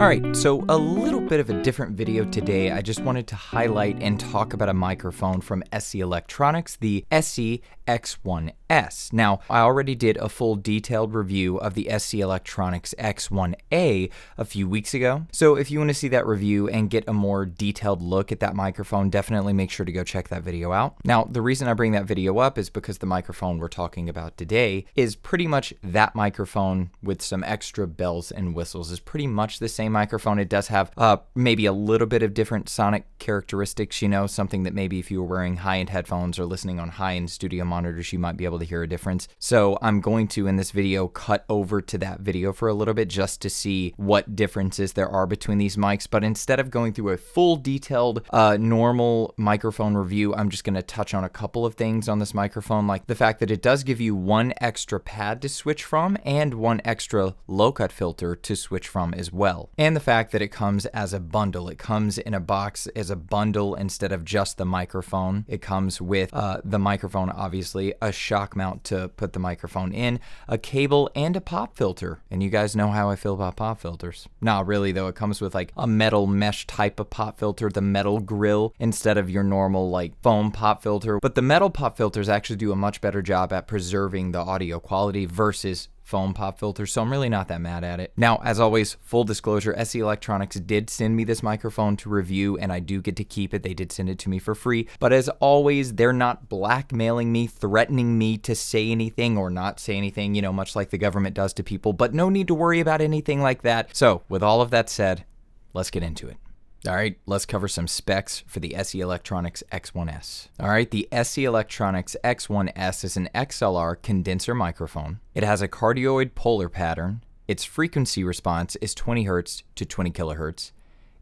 Alright, so a little bit of a different video today. I just wanted to highlight and talk about a microphone from SE Electronics, the SE X1S. Now, I already did a full detailed review of the SE Electronics X1A a few weeks ago. So if you want to see that review and get a more detailed look at that microphone, definitely make sure to go check that video out. Now, the reason I bring that video up is because the microphone we're talking about today is pretty much that microphone with some extra bells and whistles. It's pretty much the same microphone. It does have maybe a little bit of different sonic characteristics, you know, something that maybe if you were wearing high-end headphones or listening on high-end studio monitors, you might be able to hear a difference. So I'm going to, in this video, cut over to that video for a little bit just to see what differences there are between these mics. But instead of going through a full detailed normal microphone review, I'm just going to touch on a couple of things on this microphone, like the fact that it does give you one extra pad to switch from and one extra low-cut filter to switch from as well. And the fact that it comes as a bundle. It comes in a box as a bundle instead of just the microphone. It comes with the microphone, obviously, a shock mount to put the microphone in, a cable, and a pop filter. And you guys know how I feel about pop filters. Not really, though. It comes with like a metal mesh type of pop filter, the metal grill, instead of your normal like foam pop filter. But the metal pop filters actually do a much better job at preserving the audio quality versus foam pop filter, so I'm really not that mad at it. Now, as always, full disclosure, SE Electronics did send me this microphone to review, and I do get to keep it. They did send it to me for free, but as always, they're not blackmailing me, threatening me to say anything or not say anything, you know, much like the government does to people, but no need to worry about anything like that. So, with all of that said, let's get into it. All right, let's cover some specs for the SE Electronics X1S. All right, the SE Electronics X1S is an XLR condenser microphone. It has a cardioid polar pattern. Its frequency response is 20 Hz to 20 kHz.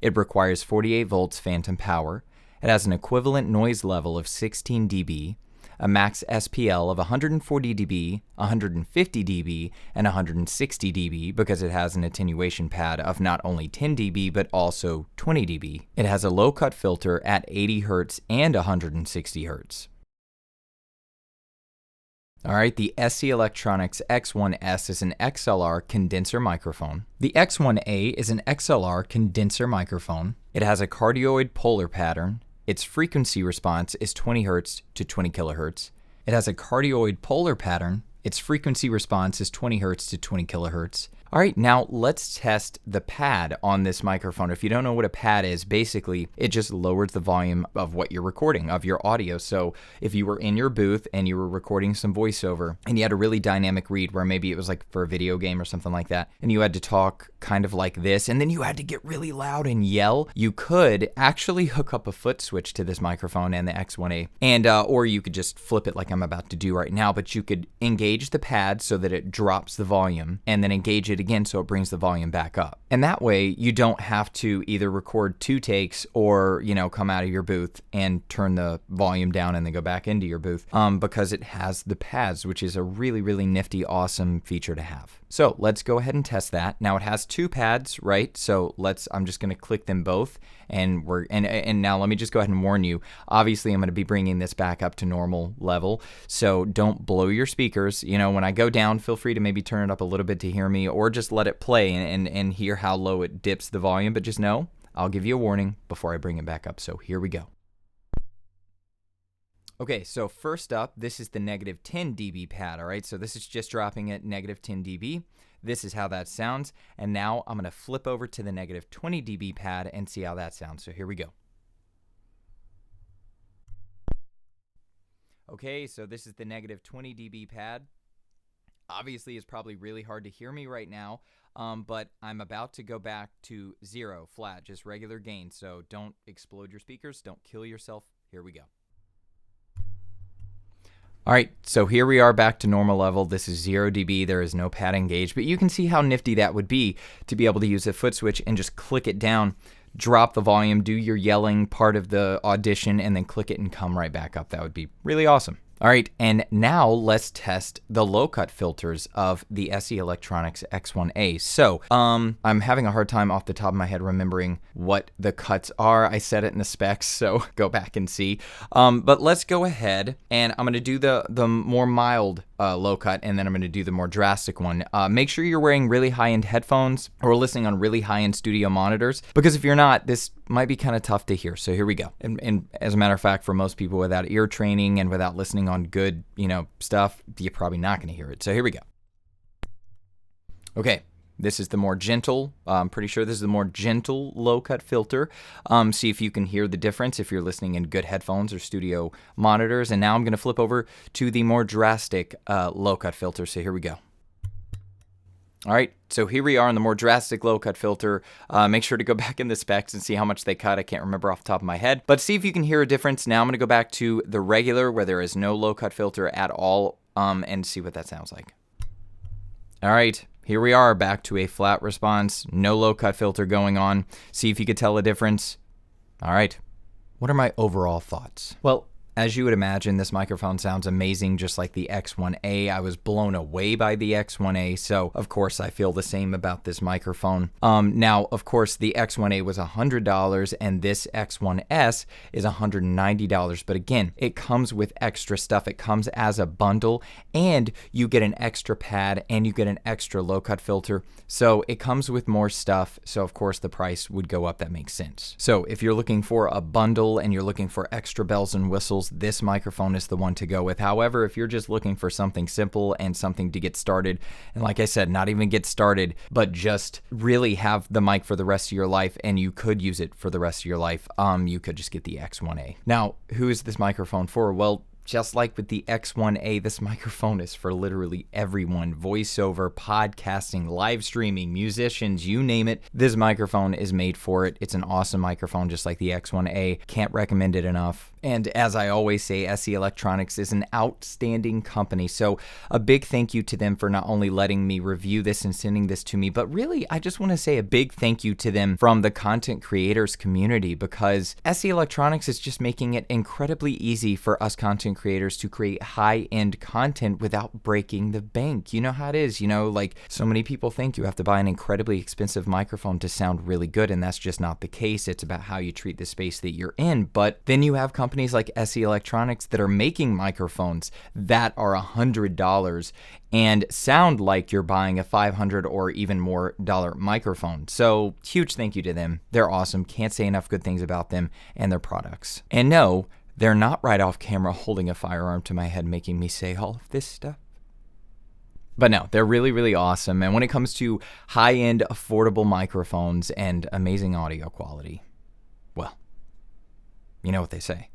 It requires 48 volts phantom power. It has an equivalent noise level of 16 dB, a max SPL of 140 dB, 150 dB, and 160 dB because it has an attenuation pad of not only 10 dB but also 20 dB. It has a low-cut filter at 80 Hz and 160 Hz. Alright, the SE Electronics X1S is an XLR condenser microphone. The X1A is an XLR condenser microphone. It has a cardioid polar pattern. Its frequency response is 20 Hz to 20 kHz. It has a cardioid polar pattern. Its frequency response is 20 Hz to 20 kHz. All right, now let's test the pad on this microphone. If you don't know what a pad is, basically it just lowers the volume of what you're recording, of your audio. So if you were in your booth and you were recording some voiceover and you had a really dynamic read where maybe it was like for a video game or something like that, and you had to talk kind of like this, and then you had to get really loud and yell, you could actually hook up a foot switch to this microphone and the X1A, and or you could just flip it like I'm about to do right now, but you could engage the pad so that it drops the volume and then engage it again so it brings the volume back up. And that way you don't have to either record 2 takes or, you know, come out of your booth and turn the volume down and then go back into your booth because it has the pads, which is a really, really nifty, awesome feature to have. So let's go ahead and test that. Now it has 2 pads, right? So I'm just going to click them both, and now let me just go ahead and warn you. Obviously, I'm going to be bringing this back up to normal level, so don't blow your speakers. You know, when I go down, feel free to maybe turn it up a little bit to hear me, or just let it play and hear how low it dips the volume. But just know, I'll give you a warning before I bring it back up. So here we go. Okay, so first up, this is the negative 10 dB pad, all right? So this is just dropping at negative 10 dB. This is how that sounds. And now I'm going to flip over to the negative 20 dB pad and see how that sounds. So here we go. Okay, so this is the negative 20 dB pad. Obviously, it's probably really hard to hear me right now, but I'm about to go back to 0, flat, just regular gain. So don't explode your speakers. Don't kill yourself. Here we go. All right, so here we are back to normal level. This is 0 dB. There is no pad engaged, but you can see how nifty that would be to be able to use a foot switch and just click it down, drop the volume, do your yelling part of the audition, and then click it and come right back up. That would be really awesome. All right, and now let's test the low-cut filters of the SE Electronics X1A. So, I'm having a hard time off the top of my head remembering what the cuts are. I said it in the specs, so go back and see. But let's go ahead, and I'm going to do the more mild low cut, and then I'm going to do the more drastic one. Make sure you're wearing really high-end headphones or listening on really high-end studio monitors, because if you're not, this might be kind of tough to hear. So here we go. And as a matter of fact, for most people without ear training and without listening on good, stuff, you're probably not going to hear it. So here we go. Okay. This is the more gentle, I'm pretty sure this is the more gentle low-cut filter. See if you can hear the difference if you're listening in good headphones or studio monitors. And now I'm going to flip over to the more drastic low-cut filter. So here we go. All right, so here we are on the more drastic low-cut filter. Make sure to go back in the specs and see how much they cut. I can't remember off the top of my head. But see if you can hear a difference. Now I'm going to go back to the regular where there is no low-cut filter at all and see what that sounds like. All right. Here we are, back to a flat response, no low-cut filter going on. See if you could tell a difference. All right. What are my overall thoughts? Well, as you would imagine, this microphone sounds amazing, just like the X1A. I was blown away by the X1A, so of course I feel the same about this microphone. Now, of course, the X1A was $100, and this X1S is $190. But again, it comes with extra stuff. It comes as a bundle, and you get an extra pad, and you get an extra low-cut filter. So it comes with more stuff, so of course the price would go up. That makes sense. So if you're looking for a bundle and you're looking for extra bells and whistles, this microphone is the one to go with. However, if you're just looking for something simple and something to get started, and like I said, not even get started, but just really have the mic for the rest of your life, and you could use it for the rest of your life, you could just get the X1A. Now, who is this microphone for? Well, just like with the X1A, this microphone is for literally everyone. Voiceover, podcasting, live streaming, musicians, you name it. This microphone is made for it. It's an awesome microphone, just like the X1A. Can't recommend it enough. And as I always say, SE Electronics is an outstanding company. So a big thank you to them for not only letting me review this and sending this to me, but really, I just want to say a big thank you to them from the content creators community, because SE Electronics is just making it incredibly easy for us content creators to create high-end content without breaking the bank. You know how it is, like so many people think you have to buy an incredibly expensive microphone to sound really good, and that's just not the case. It's about how you treat the space that you're in. But then you have companies like SE Electronics that are making microphones that are $100 and sound like you're buying a $500 or even more microphone. So huge thank you to them. They're awesome. Can't say enough good things about them and their products. And no, they're not right off camera holding a firearm to my head making me say all of this stuff. But no, they're really, really awesome. And when it comes to high-end, affordable microphones and amazing audio quality, well, you know what they say.